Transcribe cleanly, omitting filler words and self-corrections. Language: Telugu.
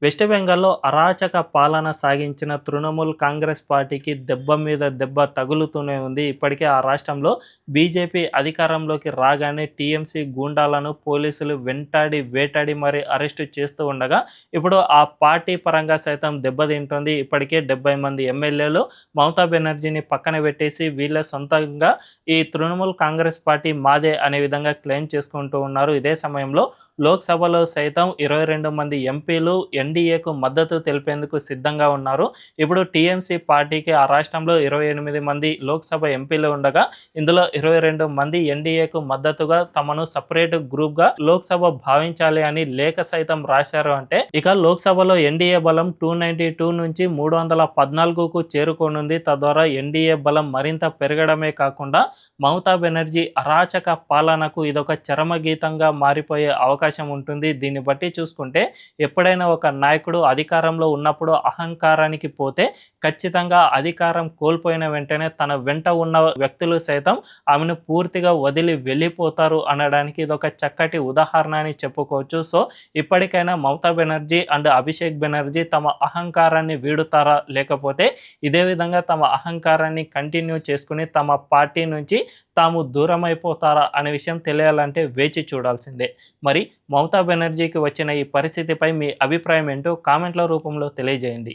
వెస్ట్ బెంగాల్‌లో అరాచక పాలన సాగించిన తృణమూల్ కాంగ్రెస్ పార్టీకి దెబ్బ మీద దెబ్బ తగులుతూనే ఉంది. ఇప్పటికే ఆ రాష్ట్రంలో బీజేపీ అధికారంలోకి రాగానే టీఎంసీ గూండాలను పోలీసులు వెంటాడి, వేటాడి మరి అరెస్టు చేస్తూ ఉండగా, ఇప్పుడు ఆ పార్టీ పరంగా సైతం దెబ్బతింటోంది. ఇప్పటికే 70 మంది ఎమ్మెల్యేలు మమతా బెనర్జీని పక్కన పెట్టేసి వీళ్ళ సొంతంగా ఈ తృణమూల్ కాంగ్రెస్ పార్టీ మాదే అనే విధంగా క్లెయిమ్ చేసుకుంటూ ఉన్నారు. ఇదే సమయంలో లోక్సభలో సైతం 22 మంది ఎంపీలు ఎన్డీఏకు మద్దతు తెలిపేందుకు సిద్ధంగా ఉన్నారు. ఇప్పుడు టీఎంసీ పార్టీకి ఆ రాష్ట్రంలో 28 మంది లోక్సభ ఎంపీలు ఉండగా, ఇందులో 22 మంది ఎన్డీఏకు మద్దతుగా తమను సపరేట్ గ్రూప్‌గా లోక్సభ భావించాలి అని లేఖ సైతం రాశారు. అంటే ఇక లోక్సభలో ఎన్డీఏ బలం 292 నుంచి 314కు చేరుకోనుంది. తద్వారా ఎన్డీఏ బలం మరింత పెరగడమే కాకుండా మమతా బెనర్జీ అరాచక పాలనకు ఇదొక చరమగీతంగా మారిపోయే అవకాశం ఉంటుంది. దీన్ని బట్టి చూసుకుంటే ఎప్పుడైనా ఒక నాయకుడు అధికారంలో ఉన్నప్పుడు అహంకారానికి పోతే ఖచ్చితంగా అధికారం కోల్పోయిన వెంటనే తన వెంట ఉన్న వ్యక్తులు సైతం ఆమెను పూర్తిగా వదిలి వెళ్ళిపోతారు అనడానికి ఇదొక చక్కటి ఉదాహరణ అని చెప్పుకోవచ్చు. సో ఇప్పటికైనా మమతా బెనర్జీ అండ్ అభిషేక్ బెనర్జీ తమ అహంకారాన్ని వీడుతారా, లేకపోతే ఇదే విధంగా తమ అహంకారాన్ని కంటిన్యూ చేసుకుని తమ పార్టీ నుంచి తాము దూరమైపోతారా అనే విషయం తెలియాలంటే వేచి చూడాల్సిందే. మరి మమతా బెనర్జీకి వచ్చిన ఈ పరిస్థితిపై మీ అభిప్రాయం ఏంటో కామెంట్ల రూపంలో తెలియజేయండి.